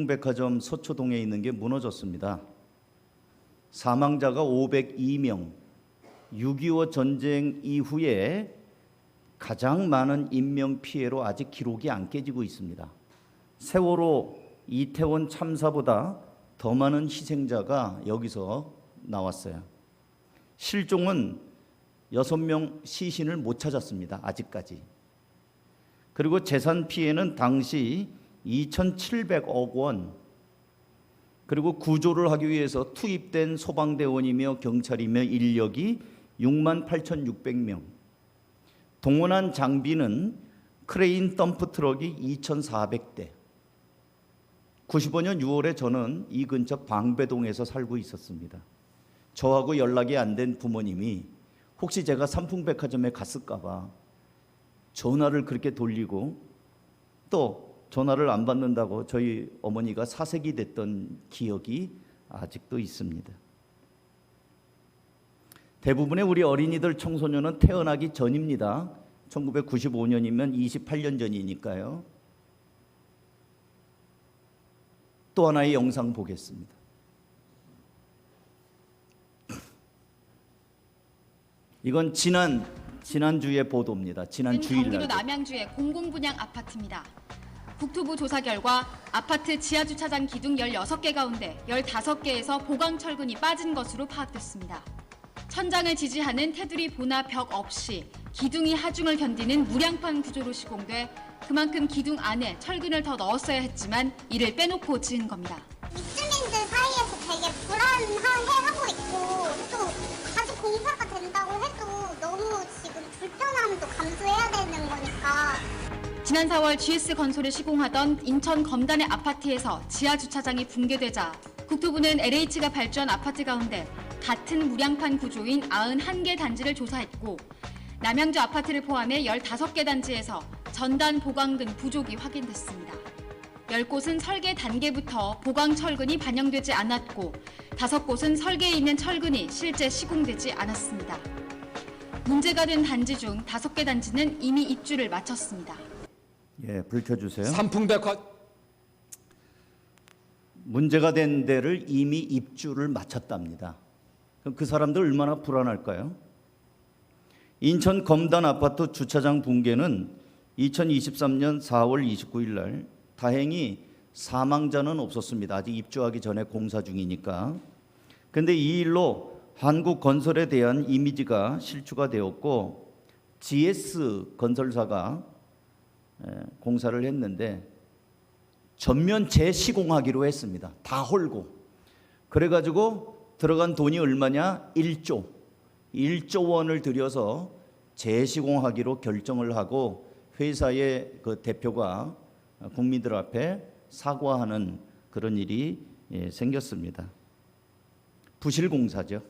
백화점 서초동에 있는 게 무너졌습니다. 사망자가 502명, 6.25 전쟁 이후에 가장 많은 인명피해로 아직 기록이 안 깨지고 있습니다. 세월호 이태원 참사보다 더 많은 희생자가 여기서 나왔어요. 실종은 6명 시신을 못 찾았습니다. 아직까지. 그리고 재산 피해는 당시 2,700억 원, 그리고 구조를 하기 위해서 투입된 소방대원이며 경찰이며 인력이 68,600명, 동원한 장비는 크레인 덤프 트럭이 2,400대. 95년 6월에 저는 이 근처 방배동에서 살고 있었습니다. 저하고 연락이 안 된 부모님이 혹시 제가 삼풍백화점에 갔을까 봐 전화를 그렇게 돌리고 또 전화를 안 받는다고 저희 어머니가 사색이 됐던 기억이 아직도 있습니다. 대부분의 우리 어린이들, 청소년은 태어나기 전입니다. 1995년이면 28년 전이니까요. 또 하나의 영상 보겠습니다. 이건 지난주의 보도입니다. 지난 주일날. 경기도 남양주의 공공분양 아파트입니다. 국토부 조사 결과 아파트 지하주차장 기둥 16개 가운데 15개에서 보강 철근이 빠진 것으로 파악됐습니다. 천장을 지지하는 테두리 보나 벽 없이 기둥이 하중을 견디는 무량판 구조로 시공돼 그만큼 기둥 안에 철근을 더 넣었어야 했지만 이를 빼놓고 지은 겁니다. 입주민들 사이에서 되게 불안해하고 있고 또 다시 공사가 된다고 해도 너무 지금 불편함도 감수해야 되는 거니까. 지난 4월 GS건설이 시공하던 인천 검단의 아파트에서 지하주차장이 붕괴되자 국토부는 LH가 발주한 아파트 가운데 같은 무량판 구조인 91개 단지를 조사했고 남양주 아파트를 포함해 15개 단지에서 전단 보강 등 부족이 확인됐습니다. 10곳은 설계 단계부터 보강 철근이 반영되지 않았고 5곳은 설계에 있는 철근이 실제 시공되지 않았습니다. 문제가 된 단지 중 5개 단지는 이미 입주를 마쳤습니다. 예, 불 켜주세요. 삼풍백화 문제가 된 데를 이미 입주를 마쳤답니다. 그럼 그 사람들 얼마나 불안할까요? 인천 검단 아파트 주차장 붕괴는 2023년 4월 29일 날 다행히 사망자는 없었습니다. 아직 입주하기 전에 공사 중이니까. 그런데 이 일로 한국건설에 대한 이미지가 실추가 되었고 GS건설사가 공사를 했는데 전면 재시공하기로 했습니다. 다 헐고. 그래가지고 들어간 돈이 얼마냐? 1조 원을 들여서 재시공하기로 결정을 하고 회사의 그 대표가 국민들 앞에 사과하는 그런 일이 생겼습니다. 부실공사죠.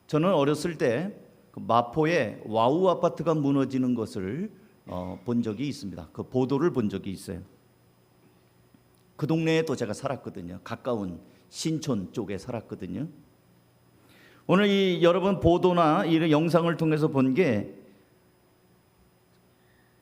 저는 어렸을 때 마포에 와우 아파트가 무너지는 것을 본 적이 있습니다. 그 보도를 본 적이 있어요. 그 동네에도 제가 살았거든요. 가까운 신촌 쪽에 살았거든요. 오늘 이 여러분 보도나 이런 영상을 통해서 본 게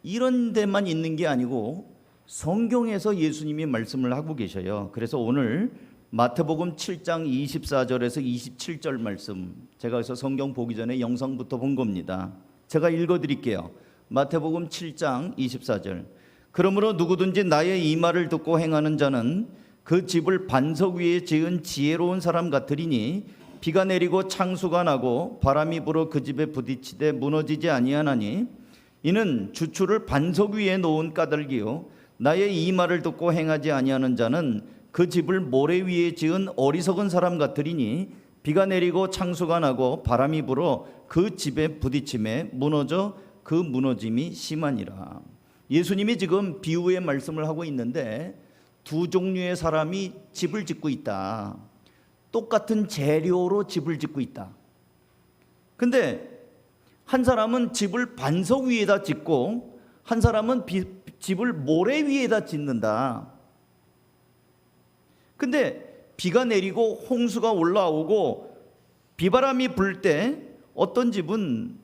이런 데만 있는 게 아니고 성경에서 예수님이 말씀을 하고 계셔요. 그래서 오늘 마태복음 7장 24절에서 27절 말씀, 제가 그래서 성경 보기 전에 영상부터 본 겁니다. 제가 읽어드릴게요. 마태복음 7장 24절. 그러므로 누구든지 나의 이 말을 듣고 행하는 자는 그 집을 반석 위에 지은 지혜로운 사람 같으리니 비가 내리고 창수가 나고 바람이 불어 그 집에 부딪히되 무너지지 아니하나니 이는 주추를 반석 위에 놓은 까닭이요 나의 이 말을 듣고 행하지 아니하는 자는 그 집을 모래 위에 지은 어리석은 사람 같으리니 비가 내리고 창수가 나고 바람이 불어 그 집에 부딪힘에 무너져 그 무너짐이 심하니라. 예수님이 지금 비유의 말씀을 하고 있는데 두 종류의 사람이 집을 짓고 있다. 똑같은 재료로 집을 짓고 있다. 근데 한 사람은 집을 반석 위에다 짓고 한 사람은 집을 모래 위에다 짓는다. 근데 비가 내리고 홍수가 올라오고 비바람이 불 때 어떤 집은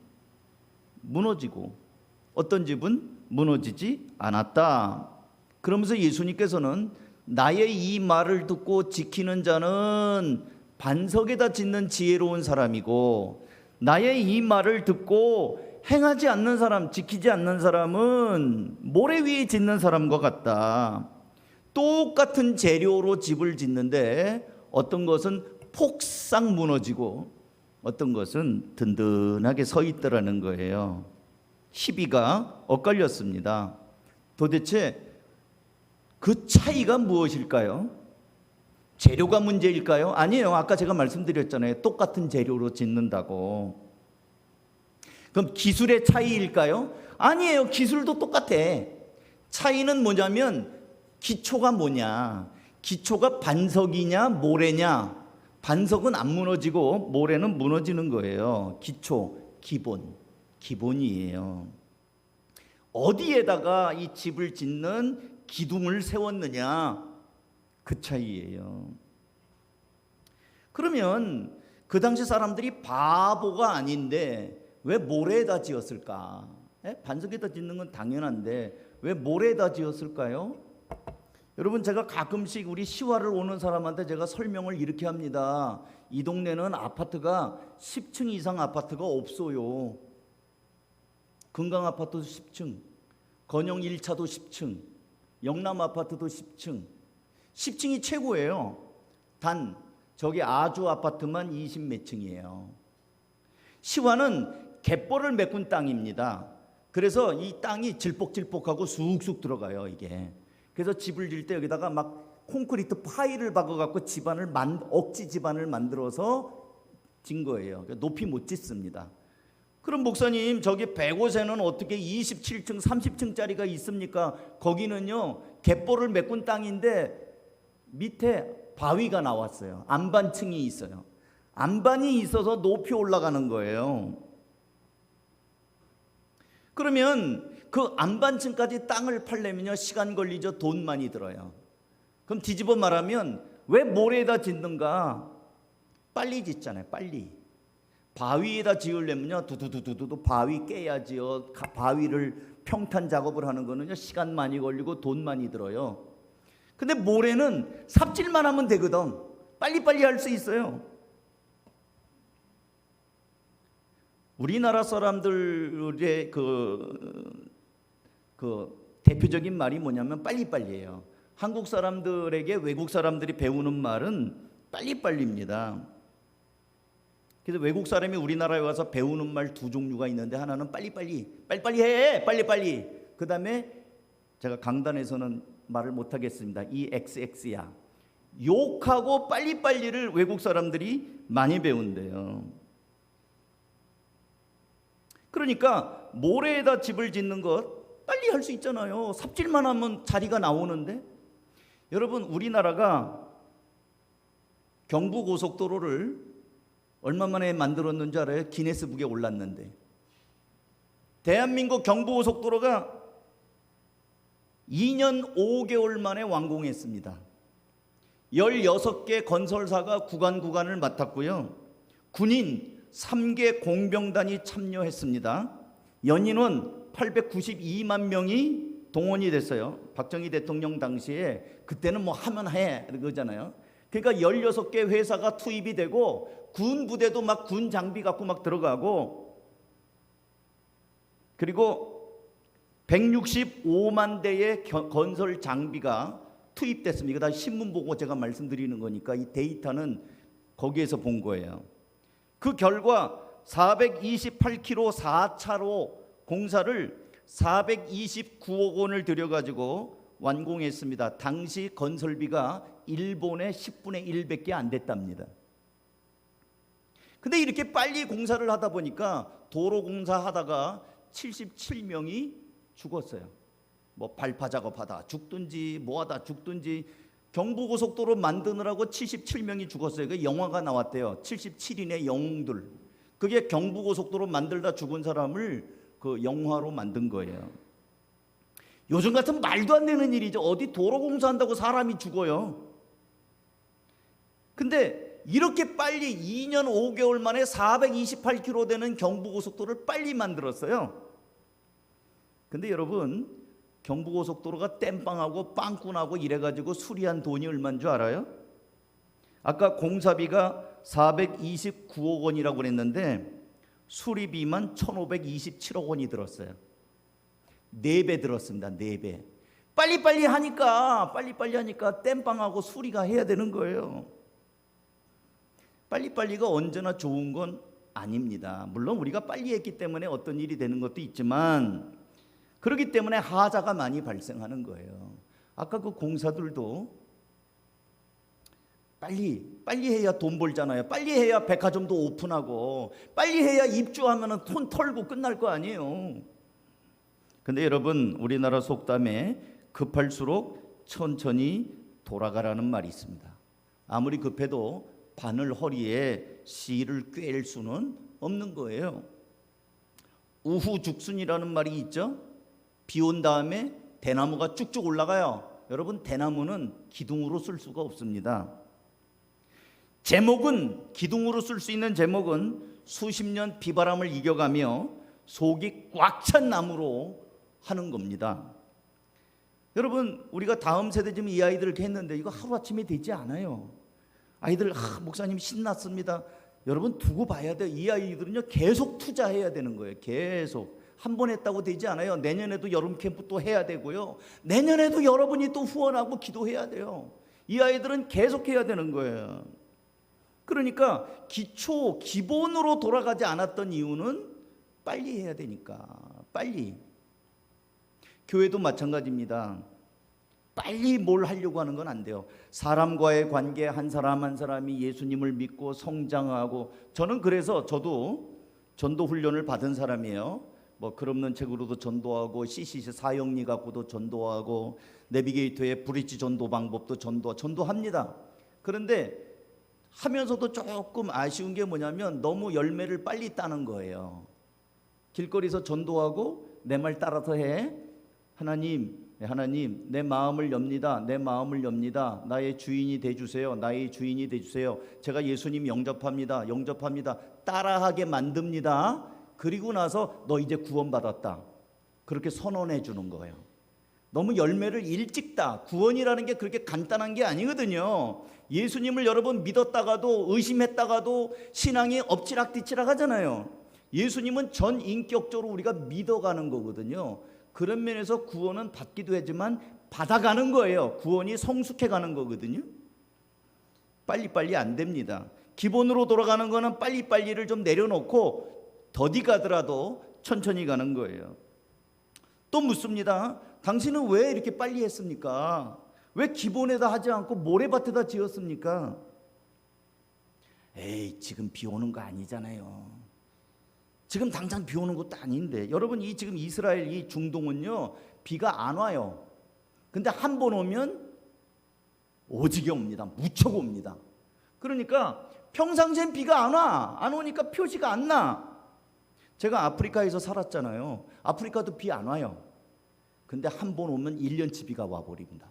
무너지고 어떤 집은 무너지지 않았다. 그러면서 예수님께서는 나의 이 말을 듣고 지키는 자는 반석에다 짓는 지혜로운 사람이고 나의 이 말을 듣고 행하지 않는 사람, 지키지 않는 사람은 모래 위에 짓는 사람과 같다. 똑같은 재료로 집을 짓는데 어떤 것은 폭삭 무너지고 어떤 것은 든든하게 서 있더라는 거예요. 시비가 엇갈렸습니다. 도대체 그 차이가 무엇일까요? 재료가 문제일까요? 아니에요. 아까 제가 말씀드렸잖아요. 똑같은 재료로 짓는다고. 그럼 기술의 차이일까요? 아니에요. 기술도 똑같아. 차이는 뭐냐면 기초가 뭐냐. 기초가 반석이냐 모래냐. 반석은 안 무너지고 모래는 무너지는 거예요. 기초, 기본이에요. 어디에다가 이 집을 짓는 기둥을 세웠느냐, 그 차이예요. 그러면 그 당시 사람들이 바보가 아닌데 왜 모래에다 지었을까? 반석에다 짓는 건 당연한데 왜 모래에다 지었을까요? 여러분, 제가 가끔씩 우리 시화를 오는 사람한테 제가 설명을 이렇게 합니다. 이 동네는 아파트가 10층 이상 아파트가 없어요. 금강 아파트도 10층, 건영 1차도 10층, 영남 아파트도 10층. 10층이 최고예요. 단 저기 아주 아파트만 20 몇 층이에요. 시화는 갯벌을 메꾼 땅입니다. 그래서 이 땅이 질퍽질퍽하고 쑥쑥 들어가요, 이게. 그래서 집을 질 때 여기다가 막 콘크리트 파일을 박아갖고 억지 집안을 만들어서 진 거예요. 높이 못 짓습니다. 그럼 목사님, 저기 100호세는 어떻게 27층, 30층짜리가 있습니까? 거기는요, 갯벌을 메꾼 땅인데 밑에 바위가 나왔어요. 안반층이 있어요. 안반이 있어서 높이 올라가는 거예요. 그러면 그 안반층까지 땅을 팔려면요, 시간 걸리죠. 돈 많이 들어요. 그럼 뒤집어 말하면 왜 모래에다 짓는가? 빨리 짓잖아요. 빨리. 바위에다 지으려면요, 두두두두두 바위 깨야지요. 바위를 평탄 작업을 하는 거는요, 시간 많이 걸리고 돈 많이 들어요. 근데 모래는 삽질만 하면 되거든. 빨리빨리 할 수 있어요. 우리나라 사람들의 그 대표적인 말이 뭐냐면 빨리빨리예요. 한국 사람들에게 외국 사람들이 배우는 말은 빨리빨리입니다. 그래서 외국 사람이 우리나라에 와서 배우는 말 두 종류가 있는데, 하나는 빨리빨리 해, 빨리빨리. 그 다음에 제가 강단에서는 말을 못하겠습니다. 이 XX야. 욕하고 빨리빨리를 외국 사람들이 많이 배운대요. 그러니까 모래에다 집을 짓는 것 빨리 할 수 있잖아요. 삽질만 하면 자리가 나오는데. 여러분, 우리나라가 경부고속도로를 얼마 만에 만들었는지 알아요? 기네스북에 올랐는데. 대한민국 경부고속도로가 2년 5개월 만에 완공했습니다. 16개 건설사가 구간을 맡았고요. 군인 3개 공병단이 참여했습니다. 연인원 892만 명이 동원이 됐어요. 박정희 대통령 당시에 그때는 뭐 하면 해 그러잖아요. 그러니까 16개 회사가 투입이 되고 군 부대도 막 군 장비 갖고 막 들어가고, 그리고 165만 대의 건설 장비가 투입됐습니다. 다 신문 보고 제가 말씀드리는 거니까 이 데이터는 거기에서 본 거예요. 그 결과 428km 4차로 공사를 429억 원을 들여가지고 완공했습니다. 당시 건설비가 일본의 10분의 1밖에 안 됐답니다. 근데 이렇게 빨리 공사를 하다 보니까 도로 공사하다가 77명이 죽었어요. 뭐 발파 작업하다 죽든지 뭐하다 죽든지. 경부고속도로 만드느라고 77명이 죽었어요. 그 영화가 나왔대요. 77인의 영웅들. 그게 경부고속도로 만들다 죽은 사람을 그 영화로 만든 거예요. 요즘 같은 말도 안 되는 일이죠. 어디 도로 공사한다고 사람이 죽어요. 근데 이렇게 빨리 2년 5개월 만에 428km 되는 경부고속도로를 빨리 만들었어요. 근데 여러분, 경부고속도로가 땜빵하고 빵꾸나고 이래가지고 수리한 돈이 얼마인 줄 알아요? 아까 공사비가 429억 원이라고 그랬는데 수리비만 1527억 원이 들었어요. 4배 들었습니다. 4배. 빨리빨리 하니까 땜빵하고 수리가 해야 되는 거예요. 빨리빨리가 언제나 좋은 건 아닙니다. 물론 우리가 빨리 했기 때문에 어떤 일이 되는 것도 있지만 그렇기 때문에 하자가 많이 발생하는 거예요. 아까 그 공사들도 빨리 해야 돈 벌잖아요. 빨리 해야 백화점도 오픈하고 빨리 해야 입주하면 돈 털고 끝날 거 아니에요. 근데 여러분, 우리나라 속담에 급할수록 천천히 돌아가라는 말이 있습니다. 아무리 급해도 바늘 허리에 씨를 꿰일 수는 없는 거예요. 우후죽순이라는 말이 있죠. 비 온 다음에 대나무가 쭉쭉 올라가요. 여러분, 대나무는 기둥으로 쓸 수가 없습니다. 제목은, 기둥으로 쓸 수 있는 제목은 수십 년 비바람을 이겨가며 속이 꽉 찬 나무로 하는 겁니다. 여러분, 우리가 다음 세대 지금 이 아이들 이렇게 했는데 이거 하루아침에 되지 않아요. 아이들, 목사님 신났습니다. 여러분, 두고 봐야 돼요. 이 아이들은요, 계속 투자해야 되는 거예요. 계속. 한 번 했다고 되지 않아요. 내년에도 여름 캠프 또 해야 되고요. 내년에도 여러분이 또 후원하고 기도해야 돼요. 이 아이들은 계속 해야 되는 거예요. 그러니까 기본으로 돌아가지 않았던 이유는 빨리 해야 되니까. 빨리. 교회도 마찬가지입니다. 빨리 뭘 하려고 하는 건 안 돼요. 사람과의 관계, 한 사람 한 사람이 예수님을 믿고 성장하고, 저는 그래서 저도 전도 훈련을 받은 사람이에요. 뭐 글 없는 책으로도 전도하고, CCC 사형리 갖고도 전도하고, 내비게이터의 브릿지 전도 방법도 전도합니다. 그런데 하면서도 조금 아쉬운 게 뭐냐면 너무 열매를 빨리 따는 거예요. 길거리에서 전도하고 내 말 따라서 해. 하나님, 내 마음을 엽니다. 내 마음을 엽니다. 나의 주인이 돼주세요. 나의 주인이 돼주세요. 제가 예수님 영접합니다. 따라하게 만듭니다. 그리고 나서 너 이제 구원받았다. 그렇게 선언해 주는 거예요. 너무 열매를 일찍 따. 구원이라는 게 그렇게 간단한 게 아니거든요. 예수님을 여러분 믿었다가도 의심했다가도 신앙이 엎치락뒤치락 하잖아요. 예수님은 전 인격적으로 우리가 믿어가는 거거든요. 그런 면에서 구원은 받기도 하지만 받아가는 거예요. 구원이 성숙해가는 거거든요. 빨리빨리 안 됩니다. 기본으로 돌아가는 거는 빨리빨리를 좀 내려놓고 더디 가더라도 천천히 가는 거예요. 또 묻습니다. 당신은 왜 이렇게 빨리 했습니까? 왜 기본에다 하지 않고 모래밭에다 지었습니까? 에이, 지금 비 오는 거 아니잖아요. 지금 당장 비 오는 것도 아닌데. 여러분, 이 지금 이스라엘 이 중동은요, 비가 안 와요. 근데 한 번 오면 오지게 옵니다. 무척 옵니다. 그러니까 평상시엔 비가 안 와. 안 오니까 표시가 안 나. 제가 아프리카에서 살았잖아요. 아프리카도 비 안 와요. 근데 한 번 오면 1년치 비가 와버립니다.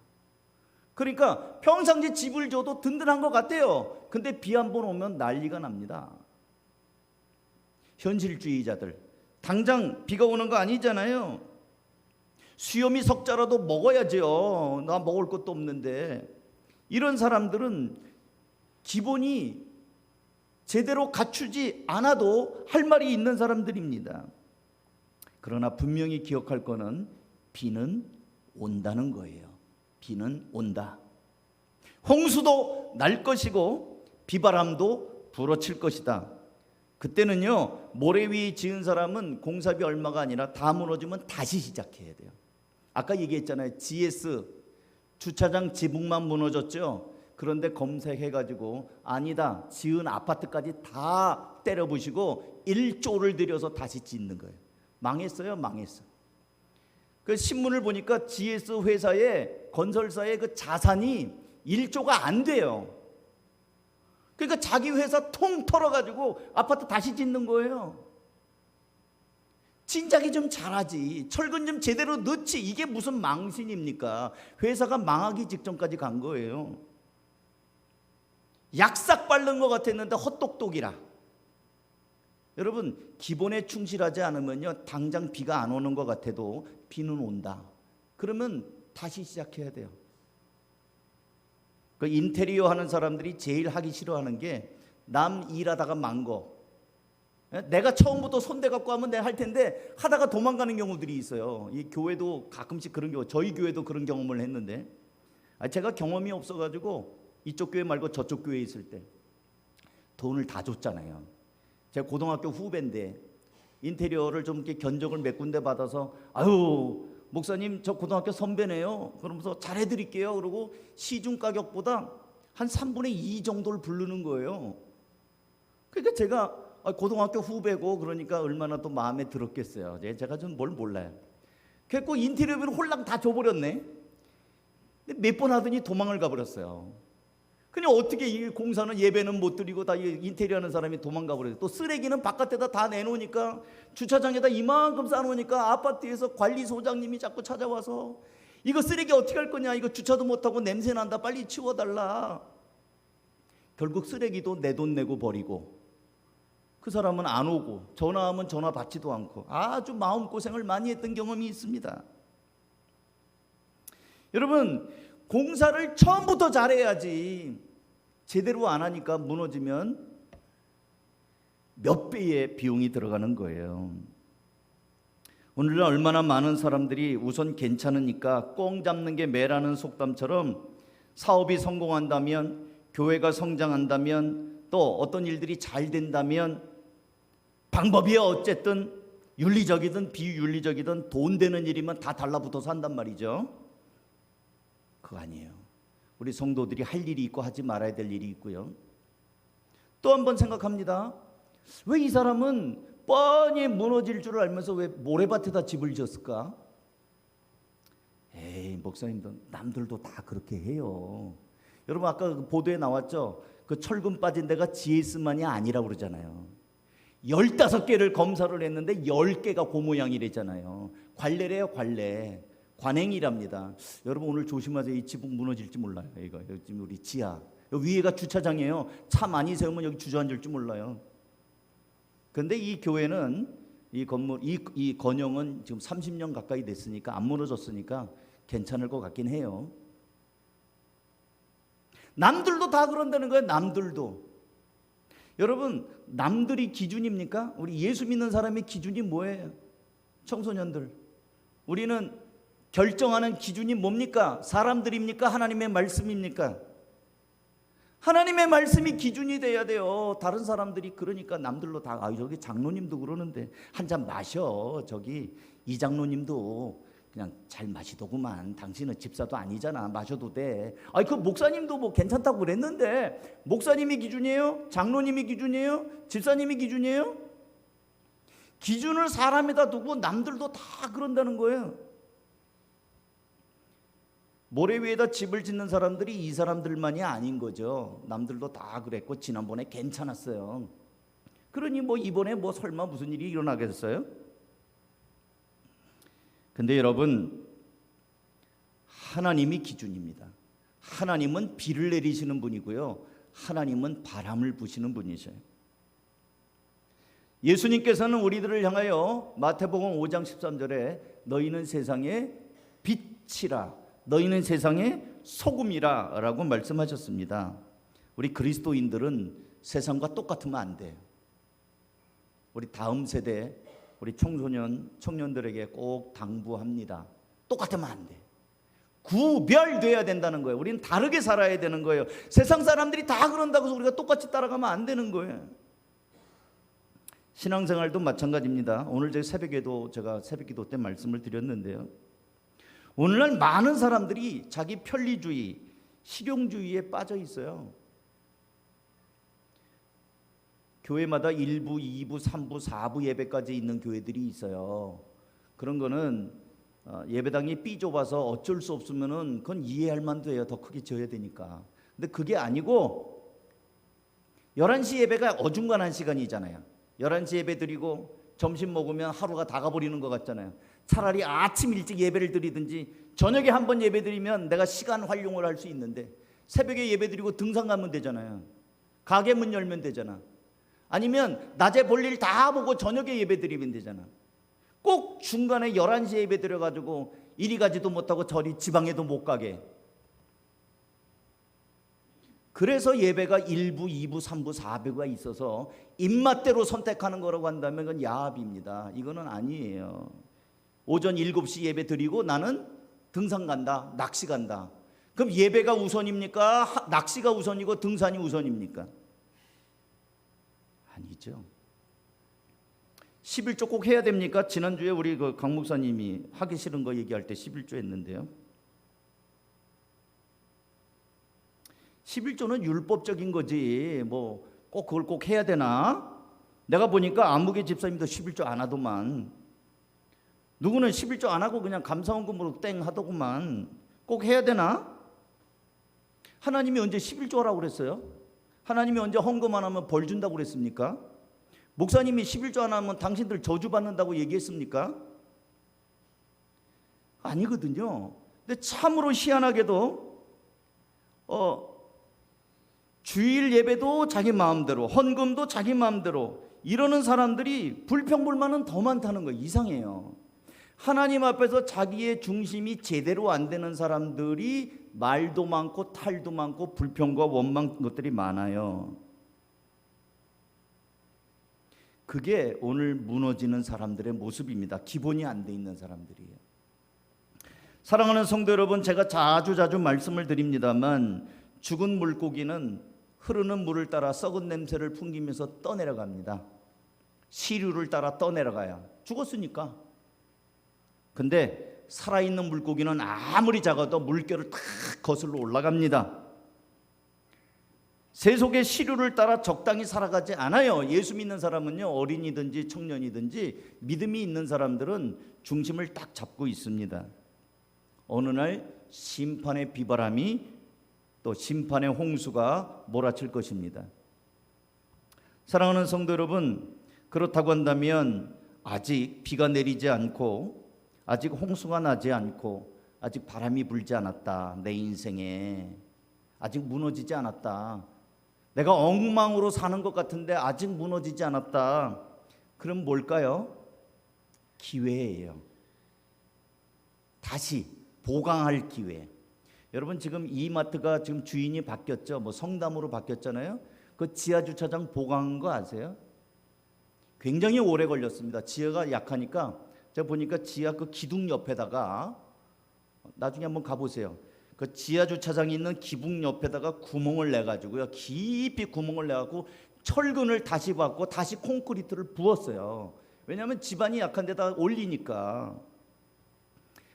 그러니까 평상시 집을 줘도 든든한 것 같아요. 근데 비 한 번 오면 난리가 납니다. 현실주의자들, 당장 비가 오는 거 아니잖아요. 수염이 석자라도 먹어야죠. 나 먹을 것도 없는데. 이런 사람들은 기본이 제대로 갖추지 않아도 할 말이 있는 사람들입니다. 그러나 분명히 기억할 거는 비는 온다는 거예요. 비는 온다. 홍수도 날 것이고 비바람도 불어칠 것이다. 그때는요, 모래 위 지은 사람은 공사비 얼마가 아니라 다 무너지면 다시 시작해야 돼요. 아까 얘기했잖아요. GS 주차장 지붕만 무너졌죠. 그런데 검색해가지고 아니다, 지은 아파트까지 다 때려부시고 1조를 들여서 다시 짓는 거예요. 망했어요. 그 신문을 보니까 GS 회사의 건설사의 그 자산이 1조가 안 돼요. 그러니까 자기 회사 통 털어가지고 아파트 다시 짓는 거예요. 진작에 좀 잘하지, 철근 좀 제대로 넣지. 이게 무슨 망신입니까? 회사가 망하기 직전까지 간 거예요. 약삭 바른 것 같았는데 헛똑똑이라. 여러분, 기본에 충실하지 않으면요, 당장 비가 안 오는 것 같아도 비는 온다. 그러면 다시 시작해야 돼요. 그 인테리어 하는 사람들이 제일 하기 싫어하는 게 남 일하다가 만 거. 내가 처음부터 손대 갖고 하면 내가 할 텐데 하다가 도망가는 경우들이 있어요. 이 교회도 가끔씩 그런 경우, 저희 교회도 그런 경험을 했는데, 제가 경험이 없어가지고 이쪽 교회 말고 저쪽 교회에 있을 때 돈을 다 줬잖아요. 제가 고등학교 후배인데 인테리어를 좀 이렇게 견적을 몇 군데 받아서, 아유 목사님 저 고등학교 선배네요 그러면서 잘해드릴게요 그러고 시중 가격보다 한 3분의 2 정도를 부르는 거예요. 그러니까 제가 고등학교 후배고 그러니까 얼마나 또 마음에 들었겠어요. 제가 좀 뭘 몰라요. 그래서 인테리어비를 홀랑 다 줘버렸네. 몇 번 하더니 도망을 가버렸어요. 그냥 어떻게 이 공사는 예배는 못 드리고 다 인테리어 하는 사람이 도망가 버려요. 또 쓰레기는 바깥에다 다 내놓으니까, 주차장에다 이만큼 쌓아놓으니까 아파트에서 관리소장님이 자꾸 찾아와서 이거 쓰레기 어떻게 할 거냐, 이거 주차도 못하고 냄새 난다, 빨리 치워달라. 결국 쓰레기도 내 돈 내고 버리고, 그 사람은 안 오고 전화하면 전화 받지도 않고 아주 마음고생을 많이 했던 경험이 있습니다. 여러분, 공사를 처음부터 잘해야지. 제대로 안 하니까 무너지면 몇 배의 비용이 들어가는 거예요. 오늘날 얼마나 많은 사람들이 우선 괜찮으니까 꽁 잡는 게 매라는 속담처럼 사업이 성공한다면, 교회가 성장한다면, 또 어떤 일들이 잘 된다면 방법이 어쨌든 윤리적이든 비윤리적이든 돈 되는 일이면 다 달라붙어서 한단 말이죠. 그거 아니에요. 우리 성도들이 할 일이 있고 하지 말아야 될 일이 있고요. 또 한 번 생각합니다. 왜 이 사람은 뻔히 무너질 줄 알면서 왜 모래밭에다 집을 지었을까? 에이, 목사님도 남들도 다 그렇게 해요. 여러분 아까 그 보도에 나왔죠. 그 철근 빠진 데가 GS만이 아니라고 그러잖아요. 15개를 검사를 했는데 10개가 그 모양이랬잖아요. 관례래요, 관례. 관행이랍니다. 여러분 오늘 조심하세요. 이 지붕 무너질지 몰라요. 이거 지금 우리 지하, 여기 위에가 주차장이에요. 차 많이 세우면 여기 주저앉을지 몰라요. 그런데 이 교회는, 이 건물, 이 건영은 지금 30년 가까이 됐으니까, 안 무너졌으니까 괜찮을 것 같긴 해요. 남들도 다 그런다는 거예요. 남들도. 여러분, 남들이 기준입니까? 우리 예수 믿는 사람의 기준이 뭐예요? 청소년들, 우리는 결정하는 기준이 뭡니까? 사람들입니까? 하나님의 말씀입니까? 하나님의 말씀이 기준이 돼야 돼요. 다른 사람들이 그러니까 남들로 다, 저기 장로님도 그러는데 한 잔 마셔, 저기 이 장로님도 그냥 잘 마시더구만, 당신은 집사도 아니잖아, 마셔도 돼. 그 목사님도 뭐 괜찮다고 그랬는데, 목사님이 기준이에요? 장로님이 기준이에요? 집사님이 기준이에요? 기준을 사람에다 두고 남들도 다 그런다는 거예요. 모래 위에다 집을 짓는 사람들이 이 사람들만이 아닌 거죠. 남들도 다 그랬고 지난번에 괜찮았어요. 그러니 뭐 이번에 뭐 설마 무슨 일이 일어나겠어요? 근데 여러분, 하나님이 기준입니다. 하나님은 비를 내리시는 분이고요, 하나님은 바람을 부시는 분이셔요. 예수님께서는 우리들을 향하여 마태복음 5장 13절에 너희는 세상의 빛이라, 너희는 세상의 소금이라 라고 말씀하셨습니다. 우리 그리스도인들은 세상과 똑같으면 안 돼요. 우리 다음 세대, 우리 청년들에게 꼭 당부합니다. 똑같으면 안 돼. 구별돼야 된다는 거예요. 우리는 다르게 살아야 되는 거예요. 세상 사람들이 다 그런다고 해서 우리가 똑같이 따라가면 안 되는 거예요. 신앙생활도 마찬가지입니다. 오늘 제가 새벽기도 때 말씀을 드렸는데요. 오늘날 많은 사람들이 자기 편리주의, 실용주의에 빠져 있어요. 교회마다 1부, 2부, 3부, 4부 예배까지 있는 교회들이 있어요. 그런 거는 예배당이 삐좁아서 어쩔 수 없으면은 그건 이해할 만도 해요. 더 크게 지어야 되니까. 근데 그게 아니고 11시 예배가 어중간한 시간이잖아요. 11시 예배 드리고 점심 먹으면 하루가 다 가버리는 것 같잖아요. 차라리 아침 일찍 예배를 드리든지, 저녁에 한 번 예배 드리면 내가 시간 활용을 할 수 있는데 새벽에 예배 드리고 등산 가면 되잖아요. 가게 문 열면 되잖아. 아니면 낮에 볼 일 다 보고 저녁에 예배 드리면 되잖아. 꼭 중간에 11시에 예배 드려가지고 이리 가지도 못하고 저리 지방에도 못 가게. 그래서 예배가 1부, 2부, 3부, 4부가 있어서 입맛대로 선택하는 거라고 한다면 그건 야합입니다. 이거는 아니에요. 오전 7시 예배 드리고 나는 등산 간다, 낚시 간다. 그럼 예배가 우선입니까? 낚시가 우선이고 등산이 우선입니까? 아니죠. 11조 꼭 해야 됩니까? 지난주에 우리 강 목사님이 하기 싫은 거 얘기할 때 11조 했는데요. 11조는 율법적인 거지 뭐 꼭 그걸 꼭 해야 되나? 내가 보니까 안무개 집사님도 11조 안 하더만, 누구는 11조 안 하고 그냥 감사원금으로 땡 하더구만. 꼭 해야 되나? 하나님이 언제 11조 하라고 그랬어요? 하나님이 언제 헌금 안 하면 벌 준다고 그랬습니까? 목사님이 11조 안 하면 당신들 저주받는다고 얘기했습니까? 아니거든요. 근데 참으로 희한하게도 주일 예배도 자기 마음대로, 헌금도 자기 마음대로 이러는 사람들이 불평불만은 더 많다는 거. 이상해요. 하나님 앞에서 자기의 중심이 제대로 안 되는 사람들이 말도 많고 탈도 많고 불평과 원망 것들이 많아요. 그게 오늘 무너지는 사람들의 모습입니다. 기본이 안 돼 있는 사람들이에요. 사랑하는 성도 여러분, 제가 자주 말씀을 드립니다만 죽은 물고기는 흐르는 물을 따라 썩은 냄새를 풍기면서 떠내려갑니다. 시류를 따라 떠내려가요. 죽었으니까. 근데 살아있는 물고기는 아무리 작아도 물결을 탁 거슬러 올라갑니다. 세속의 시류를 따라 적당히 살아가지 않아요. 예수 믿는 사람은요, 어린이든지 청년이든지 믿음이 있는 사람들은 중심을 딱 잡고 있습니다. 어느 날 심판의 비바람이 또 심판의 홍수가 몰아칠 것입니다. 사랑하는 성도 여러분, 그렇다고 한다면 아직 비가 내리지 않고 아직 홍수가 나지 않고 아직 바람이 불지 않았다. 내 인생에 아직 무너지지 않았다. 내가 엉망으로 사는 것 같은데 아직 무너지지 않았다. 그럼 뭘까요? 기회예요. 다시 보강할 기회. 여러분, 지금 이마트가 지금 주인이 바뀌었죠. 뭐 성담으로 바뀌었잖아요. 그 지하 주차장 보강한 거 아세요? 굉장히 오래 걸렸습니다. 지하가 약하니까 제가 보니까 지하 그 기둥 옆에다가, 나중에 한번 가보세요. 그 지하 주차장이 있는 기둥 옆에다가 구멍을 내 가지고요, 깊이 구멍을 내 갖고 철근을 다시 받고 다시 콘크리트를 부었어요. 왜냐하면 집안이 약한 데다 올리니까.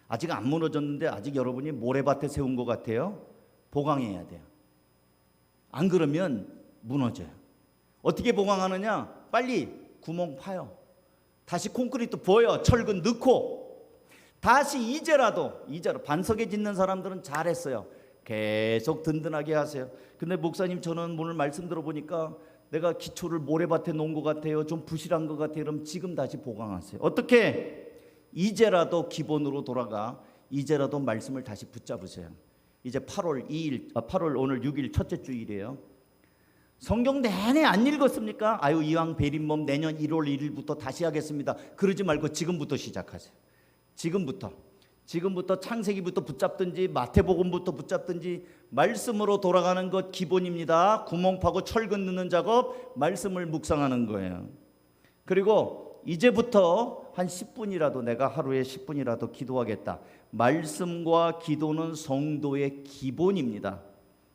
아직 안 무너졌는데 아직 여러분이 모래밭에 세운 것 같아요. 보강해야 돼요. 안 그러면 무너져요. 어떻게 보강하느냐? 빨리 구멍 파요. 다시 콘크리트 부어요. 철근 넣고 다시 이제라도 반석에 짓는 사람들은 잘했어요. 계속 든든하게 하세요. 근데 목사님, 저는 오늘 말씀 들어보니까 내가 기초를 모래밭에 놓은 것 같아요. 좀 부실한 것 같아요. 그럼 지금 다시 보강하세요. 어떻게? 이제라도 기본으로 돌아가 이제라도 말씀을 다시 붙잡으세요. 이제 8월 오늘 6일 첫째 주일이에요. 성경 내내 안 읽었습니까? 아유, 이왕 베린 몸 내년 1월 1일부터 다시 하겠습니다. 그러지 말고 지금부터 시작하세요. 지금부터 창세기부터 붙잡든지 마태복음부터 붙잡든지 말씀으로 돌아가는 것 기본입니다. 구멍 파고 철근 넣는 작업, 말씀을 묵상하는 거예요. 그리고 이제부터 한 10분이라도, 내가 하루에 10분이라도 기도하겠다. 말씀과 기도는 성도의 기본입니다.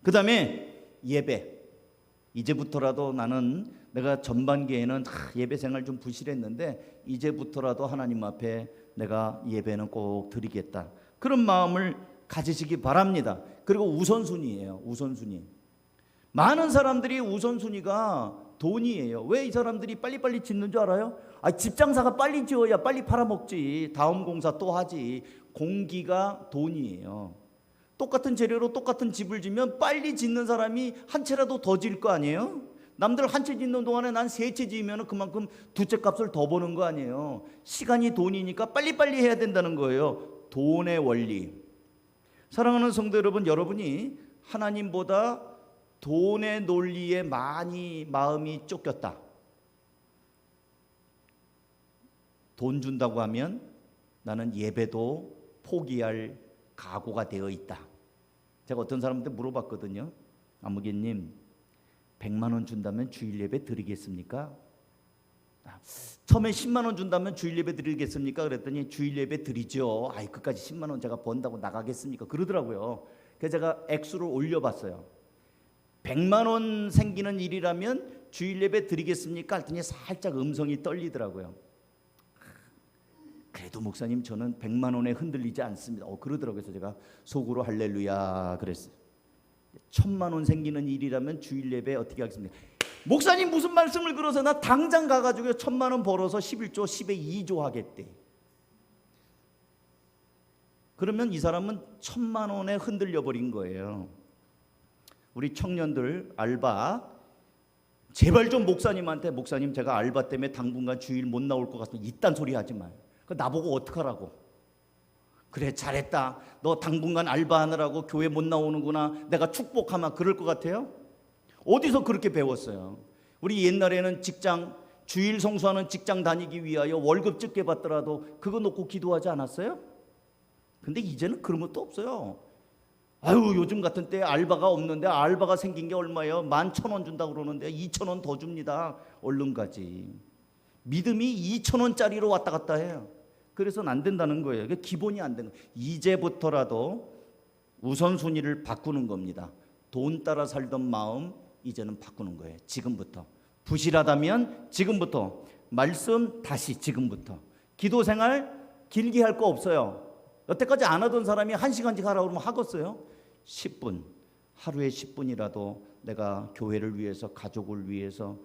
그 다음에 예배. 이제부터라도 나는, 내가 전반기에는 예배 생활 좀 부실했는데 이제부터라도 하나님 앞에 내가 예배는 꼭 드리겠다. 그런 마음을 가지시기 바랍니다. 그리고 우선순위예요. 우선순위. 많은 사람들이 우선순위가 돈이에요. 왜 이 사람들이 빨리빨리 짓는 줄 알아요? 집 장사가 빨리 지어야 빨리 팔아먹지. 다음 공사 또 하지. 공기가 돈이에요. 똑같은 재료로 똑같은 집을 지면 빨리 짓는 사람이 한 채라도 더 지을 거 아니에요? 남들 한 채 짓는 동안에 난 세 채 지으면 그만큼 두 채 값을 더 버는 거 아니에요? 시간이 돈이니까 빨리빨리 해야 된다는 거예요. 돈의 원리. 사랑하는 성도 여러분, 여러분이 하나님보다 돈의 논리에 많이 마음이 쫓겼다. 돈 준다고 하면 나는 예배도 포기할 각오가 되어 있다. 제가 어떤 사람한테 물어봤거든요. 아무개님, 100만 원 준다면 주일 예배 드리겠습니까? 처음에 10만 원 준다면 주일 예배 드리겠습니까? 그랬더니 주일 예배 드리죠. 아이, 그까지 10만 원 제가 번다고 나가겠습니까? 그러더라고요. 그래서 제가 액수를 올려봤어요. 100만 원 생기는 일이라면 주일 예배 드리겠습니까? 했더니 살짝 음성이 떨리더라고요. 그래도 목사님, 저는 100만 원에 흔들리지 않습니다. 그러더라고요. 그래서 제가 속으로 할렐루야 그랬어요. 1000만 원 생기는 일이라면 주일 예배 어떻게 하겠습니까? 목사님, 무슨 말씀을 걸어서 나 당장 가가지고 1000만 원 벌어서 11조 10에 2조 하겠대. 그러면 이 사람은 1000만 원에 흔들려 버린 거예요. 우리 청년들 알바, 제발 좀 목사님한테, 목사님 제가 알바 때문에 당분간 주일 못 나올 것 같습니다, 이딴 소리 하지 마요. 나보고 어떡하라고. 그래, 잘했다, 너 당분간 알바하느라고 교회 못 나오는구나, 내가 축복하면 그럴 것 같아요? 어디서 그렇게 배웠어요? 우리 옛날에는 직장, 주일 성수하는 직장 다니기 위하여 월급 적게 받더라도 그거 놓고 기도하지 않았어요? 근데 이제는 그런 것도 없어요. 아유, 요즘 같은 때 알바가 없는데 알바가 생긴 게 얼마예요? 11,000원 준다고 그러는데 2,000원 더 줍니다. 얼른 가지. 믿음이 2,000원짜리로 왔다 갔다 해요. 그래서는 안 된다는 거예요. 이게 기본이 안 되는 거예요. 이제부터라도 우선순위를 바꾸는 겁니다. 돈 따라 살던 마음 이제는 바꾸는 거예요. 지금부터. 부실하다면 지금부터. 말씀 다시 지금부터. 기도 생활 길게 할 거 없어요. 여태까지 안 하던 사람이 1시간씩 하라고 그러면 하겠어요? 10분, 하루에 10분이라도 내가 교회를 위해서, 가족을 위해서,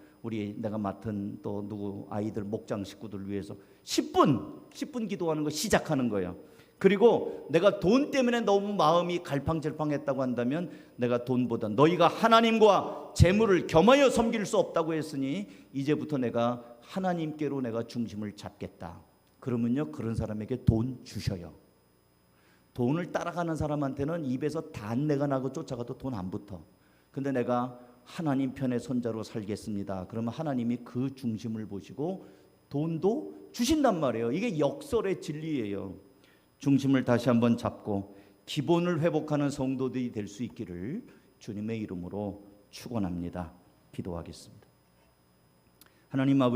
내가 맡은 또 누구 아이들 목장 식구들 위해서 10분 기도하는 거 시작하는 거예요. 그리고 내가 돈 때문에 너무 마음이 갈팡질팡했다고 한다면 내가 돈보다 너희가 하나님과 재물을 겸하여 섬길 수 없다고 했으니 이제부터 내가 하나님께로 내가 중심을 잡겠다. 그러면요, 그런 사람에게 돈 주셔요. 돈을 따라가는 사람한테는 입에서 단내가 나고 쫓아가도 돈 안 붙어. 근데 내가 하나님 편의 손자로 살겠습니다. 그러면 하나님이 그 중심을 보시고 돈도 주신단 말이에요. 이게 역설의 진리예요. 중심을 다시 한번 잡고 기본을 회복하는 성도들이 될 수 있기를 주님의 이름으로 축원합니다. 기도하겠습니다. 하나님 아버지,